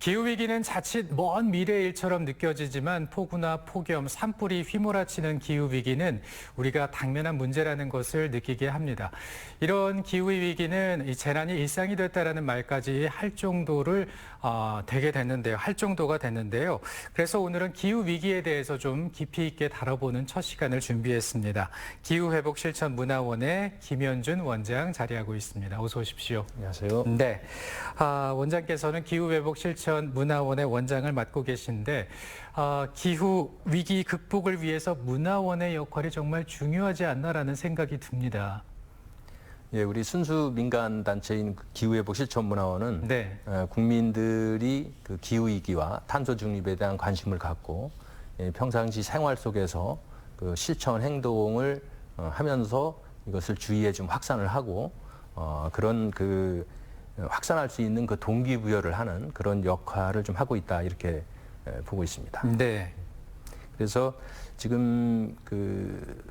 기후위기는 자칫 먼 미래의 일처럼 느껴지지만 폭우나 폭염, 산불이 휘몰아치는 기후위기는 우리가 당면한 문제라는 것을 느끼게 합니다. 이런 기후위기는 이 재난이 일상이 됐다라는 말까지 할 정도를 할 정도가 됐는데요. 그래서 오늘은 기후위기에 대해서 좀 깊이 있게 다뤄보는 첫 시간을 준비했습니다. 기후회복실천문화원의 김현준 원장 자리하고 있습니다. 어서 오십시오. 안녕하세요. 네, 원장께서는 기후회복실천문화원의 원장을 맡고 계신데 기후위기 극복을 위해서 문화원의 역할이 정말 중요하지 않나라는 생각이 듭니다. 예, 우리 순수 민간 단체인 기후회복실천문화원은 네. 국민들이 그 기후위기와 탄소 중립에 대한 관심을 갖고 평상시 생활 속에서 그 실천 행동을 하면서 이것을 주위에 좀 확산을 하고 그런 그 확산할 수 있는 그 동기부여를 하는 그런 역할을 좀 하고 있다 이렇게 보고 있습니다. 네. 그래서 지금 그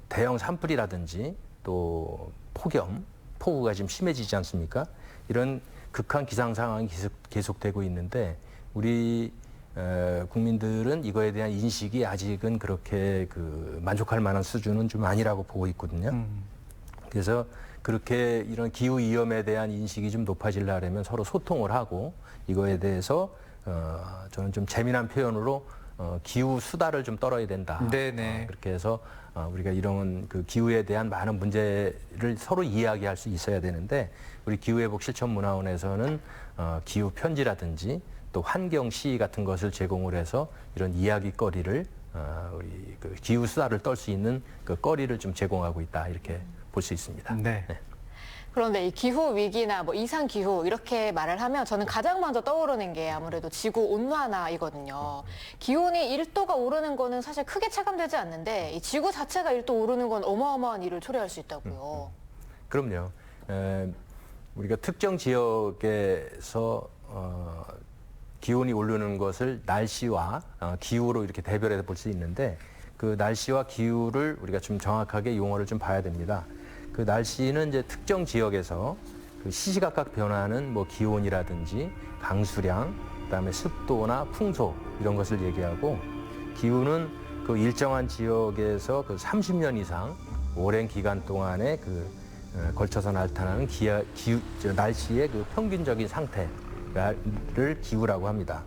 대형 산불이라든지 또 폭염, 폭우가 지금 심해지지 않습니까? 이런 극한 기상 상황이 계속되고 있는데 우리 국민들은 이거에 대한 인식이 아직은 그렇게 그 만족할 만한 수준은 좀 아니라고 보고 있거든요. 그래서 그렇게 이런 기후 위험에 대한 인식이 좀 높아지려면 서로 소통을 하고 이거에 대해서 저는 좀 재미난 표현으로 기후 수다를 좀 떨어야 된다. 네네. 그렇게 해서 우리가 이런 그 기후에 대한 많은 문제를 서로 이야기할 수 있어야 되는데 우리 기후회복실천문화원에서는 기후 편지라든지 또 환경 시 같은 것을 제공을 해서 이런 이야기거리를 우리 그 기후 수다를 떨 수 있는 그 거리를 좀 제공하고 있다 이렇게 볼 수 있습니다. 네. 네. 그런데 이 기후 위기나 뭐 이상 기후 이렇게 말을 하면 저는 가장 먼저 떠오르는 게 아무래도 지구 온난화이거든요. 기온이 1도가 오르는 거는 사실 크게 체감되지 않는데 이 지구 자체가 1도 오르는 건 어마어마한 일을 초래할 수 있다고요. 그럼요. 우리가 특정 지역에서 기온이 오르는 것을 날씨와 기후로 이렇게 대별해서 볼 수 있는데 그 날씨와 기후를 우리가 좀 정확하게 용어를 좀 봐야 됩니다. 그 날씨는 이제 특정 지역에서 그 시시각각 변하는 뭐 기온이라든지 강수량, 그다음에 습도나 풍속 이런 것을 얘기하고 기후는 그 일정한 지역에서 그 30년 이상 오랜 기간 동안에 그 걸쳐서 나타나는 날씨의 그 평균적인 상태를 기후라고 합니다.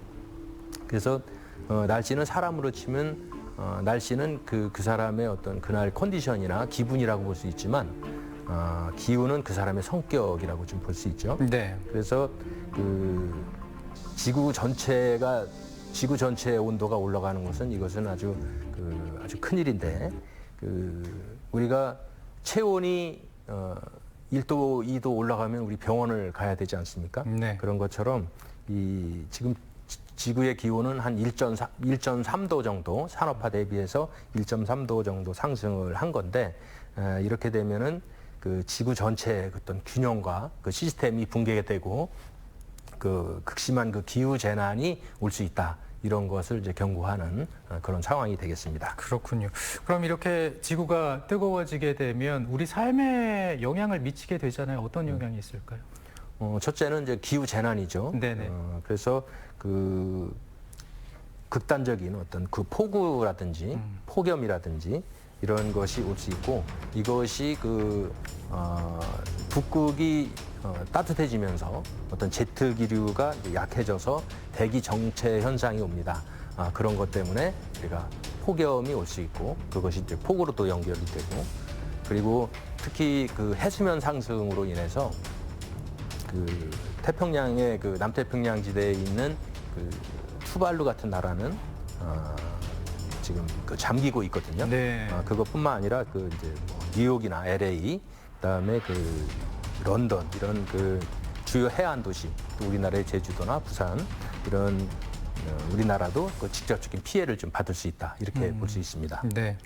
그래서 날씨는 사람으로 치면 날씨는 그 사람의 어떤 그날 컨디션이나 기분이라고 볼 수 있지만 기후는 그 사람의 성격이라고 좀 볼 수 있죠. 네. 그래서 그 지구 전체의 온도가 올라가는 것은 이것은 아주 큰 일인데 우리가 체온이 1도, 2도 올라가면 우리 병원을 가야 되지 않습니까? 네. 그런 것처럼 지금 지구의 기온은 한 1.3도 정도 산업화 대비해서 1.3도 정도 상승을 한 건데 이렇게 되면은 그 지구 전체의 어떤 균형과 그 시스템이 붕괴되고 그 극심한 그 기후 재난이 올 수 있다. 이런 것을 이제 경고하는 그런 상황이 되겠습니다. 그렇군요. 그럼 이렇게 지구가 뜨거워지게 되면 우리 삶에 영향을 미치게 되잖아요. 어떤 영향이 있을까요? 첫째는 이제 기후 재난이죠. 네네. 그래서 그 극단적인 어떤 그 폭우라든지 폭염이라든지 이런 것이 올 수 있고 이것이 그 북극이 따뜻해지면서 어떤 제트 기류가 약해져서 대기 정체 현상이 옵니다. 그런 것 때문에 우리가 폭염이 올 수 있고 그것이 이제 폭우로도 연결이 되고 그리고 특히 그 해수면 상승으로 인해서 그 태평양의 그 남태평양 지대에 있는 그 투발루 같은 나라는 지금 그 잠기고 있거든요. 네. 그것뿐만 아니라 그 이제 뭐 뉴욕이나 LA, 그다음에 그 런던 이런 그 주요 해안 도시, 또 우리나라의 제주도나 부산 이런 우리나라도 그 직접적인 피해를 좀 받을 수 있다 이렇게 볼 수 있습니다. 네.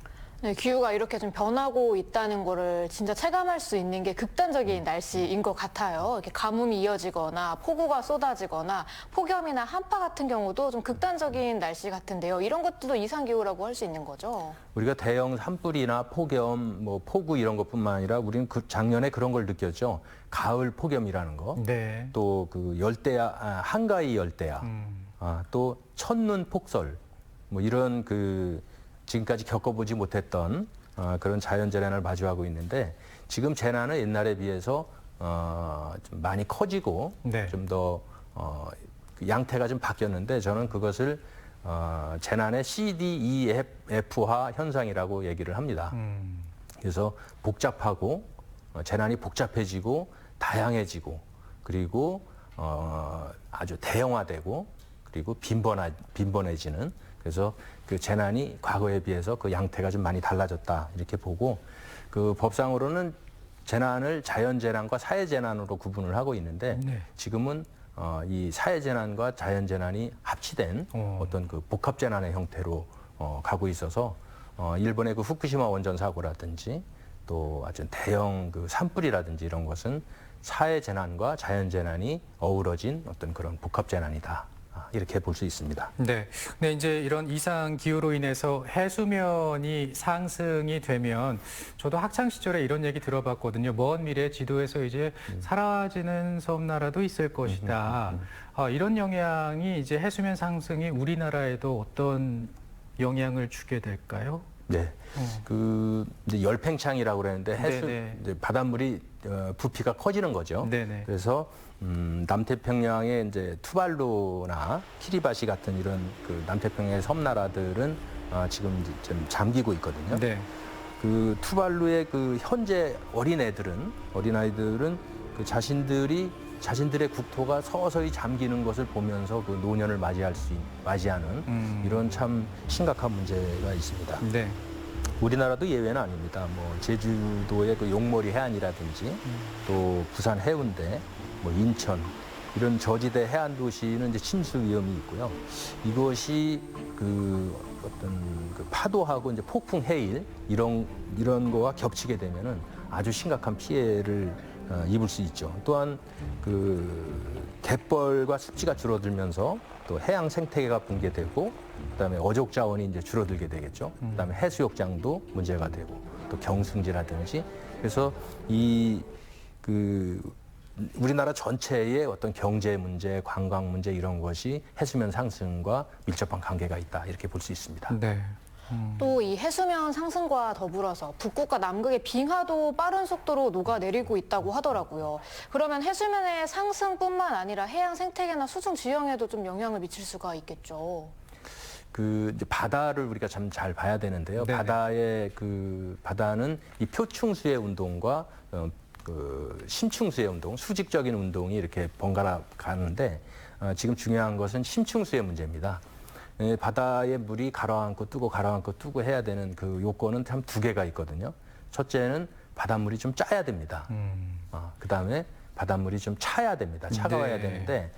네, 기후가 이렇게 좀 변하고 있다는 거를 진짜 체감할 수 있는 게 극단적인 날씨인 것 같아요. 이렇게 가뭄이 이어지거나 폭우가 쏟아지거나 폭염이나 한파 같은 경우도 좀 극단적인 날씨 같은데요. 이런 것들도 이상기후라고 할 수 있는 거죠. 우리가 대형 산불이나 폭염, 뭐 폭우 이런 것뿐만 아니라 우리는 작년에 그런 걸 느꼈죠. 가을 폭염이라는 거. 네. 또 그 열대야, 한가위 열대야. 또 첫눈 폭설. 뭐 이런 지금까지 겪어보지 못했던 그런 자연재난을 마주하고 있는데 지금 재난은 옛날에 비해서 좀 많이 커지고 네. 좀 더 양태가 좀 바뀌었는데 저는 그것을 재난의 CDEF화 현상이라고 얘기를 합니다. 그래서 복잡하고 재난이 복잡해지고 다양해지고 그리고 아주 대형화되고 그리고 빈번해지는 그래서 그 재난이 과거에 비해서 그 양태가 좀 많이 달라졌다 이렇게 보고 그 법상으로는 재난을 자연재난과 사회재난으로 구분을 하고 있는데 네. 지금은 이 사회재난과 자연재난이 합치된 어떤 그 복합재난의 형태로 가고 있어서 일본의 그 후쿠시마 원전 사고라든지 또 아주 대형 그 산불이라든지 이런 것은 사회재난과 자연재난이 어우러진 어떤 그런 복합재난이다. 이렇게 볼 수 있습니다. 네. 근데 이제 이런 이상 기후로 인해서 해수면이 상승이 되면 저도 학창 시절에 이런 얘기 들어봤거든요. 먼 미래 지도에서 이제 사라지는 섬나라도 있을 것이다. 이런 영향이 이제 해수면 상승이 우리나라에도 어떤 영향을 주게 될까요? 네. 이제 열팽창이라고 그러는데 네네. 이제 바닷물이 부피가 커지는 거죠. 네네. 그래서 남태평양의 이제 투발루나 키리바시 같은 이런 그 남태평양의 섬나라들은 지금 이제 좀 잠기고 있거든요. 네. 그 투발루의 그 현재 어린아이들은 그 자신들의 국토가 서서히 잠기는 것을 보면서 그 노년을 맞이하는 이런 참 심각한 문제가 있습니다. 네. 우리나라도 예외는 아닙니다. 뭐 제주도의 그 용머리 해안이라든지 또 부산 해운대, 뭐 인천 이런 저지대 해안 도시는 이제 침수 위험이 있고요. 이것이 그 어떤 그 파도하고 이제 폭풍 해일 이런 거와 겹치게 되면은 아주 심각한 피해를 입을 수 있죠. 또한 그 갯벌과 습지가 줄어들면서 또 해양 생태계가 붕괴되고 그다음에 어족 자원이 이제 줄어들게 되겠죠. 그다음에 해수욕장도 문제가 되고 또 경승지라든지 그래서 우리나라 전체의 어떤 경제 문제, 관광 문제 이런 것이 해수면 상승과 밀접한 관계가 있다 이렇게 볼 수 있습니다. 네. 또 이 해수면 상승과 더불어서 북극과 남극의 빙하도 빠른 속도로 녹아내리고 있다고 하더라고요. 그러면 해수면의 상승뿐만 아니라 해양 생태계나 수중 지형에도 좀 영향을 미칠 수가 있겠죠. 이제 바다를 우리가 참 잘 봐야 되는데요. 네네. 바다는 이 표충수의 운동과 심충수의 운동, 수직적인 운동이 이렇게 번갈아 가는데 지금 중요한 것은 심충수의 문제입니다. 바다의 물이 가라앉고 뜨고 해야 되는 그 요건은 참 두 개가 있거든요. 첫째는 바닷물이 좀 짜야 됩니다. 그다음에 바닷물이 좀 차야 됩니다. 차가워야 네. 되는데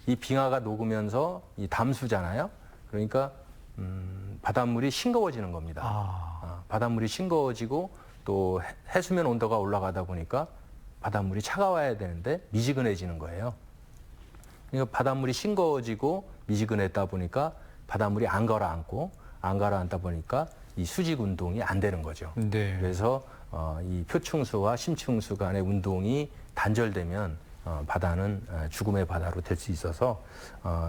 이 빙하가 녹으면서 이 담수잖아요. 그러니까 바닷물이 싱거워지는 겁니다. 바닷물이 싱거워지고 또 해수면 온도가 올라가다 보니까 바닷물이 차가워야 되는데 미지근해지는 거예요. 그러니까 바닷물이 싱거워지고 미지근했다 보니까 바닷물이 안 가라앉다 보니까 이 수직 운동이 안 되는 거죠. 네. 그래서 이 표충수와 심충수 간의 운동이 단절되면 바다는 죽음의 바다로 될 수 있어서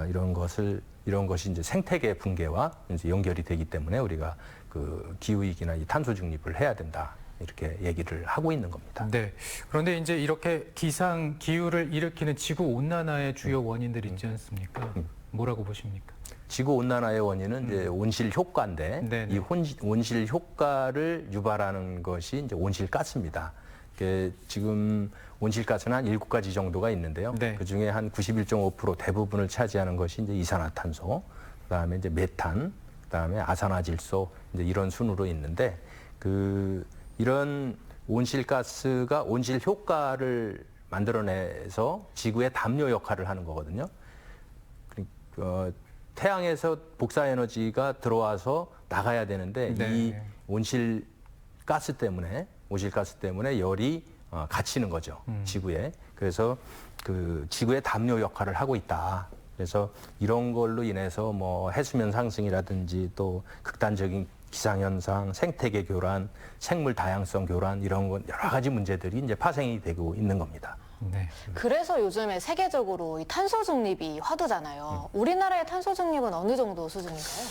이런 것이 이제 생태계 붕괴와 이제 연결이 되기 때문에 우리가 그 기후 위기나 이 탄소 중립을 해야 된다. 이렇게 얘기를 하고 있는 겁니다. 네. 그런데 이제 이렇게 기후를 일으키는 지구 온난화의 주요 원인들이 있지 않습니까? 뭐라고 보십니까? 지구 온난화의 원인은 이제 온실 효과인데 네네. 이 온실 효과를 유발하는 것이 이제 온실가스입니다. 지금 온실가스는 한 7가지 정도가 있는데요. 네. 그 중에 한 91.5% 대부분을 차지하는 것이 이제 이산화탄소, 그다음에 이제 메탄, 그다음에 아산화질소 이제 이런 순으로 있는데 이런 온실가스가 온실 효과를 만들어내서 지구의 담요 역할을 하는 거거든요. 태양에서 복사 에너지가 들어와서 나가야 되는데 네. 이 온실가스 때문에 열이 갇히는 거죠. 지구에. 그래서 그 지구의 담요 역할을 하고 있다. 그래서 이런 걸로 인해서 뭐 해수면 상승이라든지 또 극단적인 기상현상, 생태계 교란, 생물 다양성 교란 이런 건 여러 가지 문제들이 이제 파생이 되고 있는 겁니다. 네. 그래서 요즘에 세계적으로 이 탄소 중립이 화두잖아요. 우리나라의 탄소 중립은 어느 정도 수준인가요?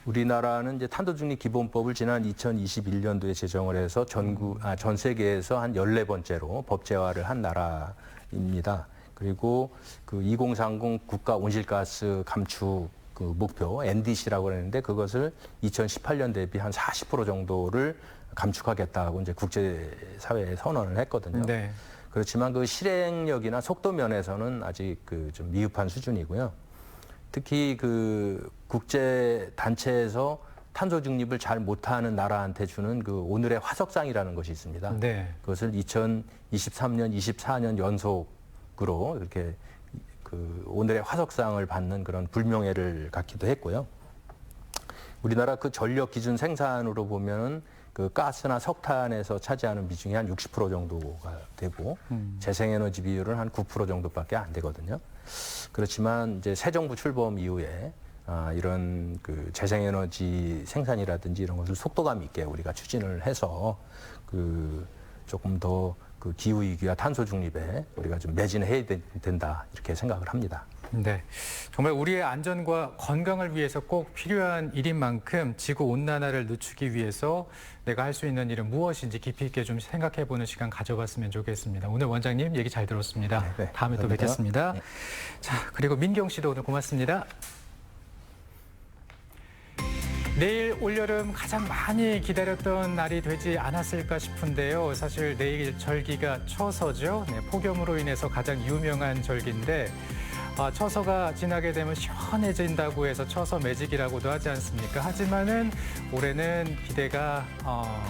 우리나라는 이제 탄소중립 기본법을 지난 2021년도에 제정을 해서 전 세계에서 한 14번째로 법제화를 한 나라입니다. 그리고 그 2030 국가 온실가스 감축 그 목표 NDC라고 하는데 그것을 2018년 대비 한 40% 정도를 감축하겠다고 이제 국제사회에 선언을 했거든요. 네. 그렇지만 그 실행력이나 속도 면에서는 아직 그 좀 미흡한 수준이고요. 특히 그 국제 단체에서 탄소 중립을 잘 못하는 나라한테 주는 그 오늘의 화석상이라는 것이 있습니다. 네. 그것을 2023년, 24년 연속으로 이렇게 그 오늘의 화석상을 받는 그런 불명예를 갖기도 했고요. 우리나라 그 전력 기준 생산으로 보면은 그 가스나 석탄에서 차지하는 비중이 한 60% 정도가 되고 재생에너지 비율은 한 9% 정도밖에 안 되거든요. 그렇지만 이제 새 정부 출범 이후에 이런 그 재생에너지 생산이라든지 이런 것을 속도감 있게 우리가 추진을 해서 그 조금 더 그 기후 위기와 탄소 중립에 우리가 좀 매진해야 된다 이렇게 생각을 합니다. 네. 정말 우리의 안전과 건강을 위해서 꼭 필요한 일인 만큼 지구 온난화를 늦추기 위해서 내가 할 수 있는 일은 무엇인지 깊이 있게 좀 생각해 보는 시간 가져봤으면 좋겠습니다. 오늘 원장님 얘기 잘 들었습니다. 네, 다음에 또 감사합니다. 뵙겠습니다. 네. 자, 그리고 민경 씨도 오늘 고맙습니다. 내일 올여름 가장 많이 기다렸던 날이 되지 않았을까 싶은데요. 사실 내일 절기가 처서죠. 네, 폭염으로 인해서 가장 유명한 절기인데 처서가 지나게 되면 시원해진다고 해서 처서 매직이라고도 하지 않습니까? 하지만은 올해는 기대가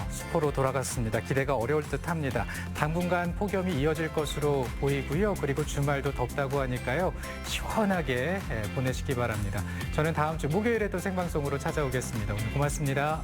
수포로 돌아갔습니다. 기대가 어려울 듯합니다. 당분간 폭염이 이어질 것으로 보이고요. 그리고 주말도 덥다고 하니까요. 시원하게 보내시기 바랍니다. 저는 다음 주 목요일에 또 생방송으로 찾아오겠습니다. 오늘 고맙습니다.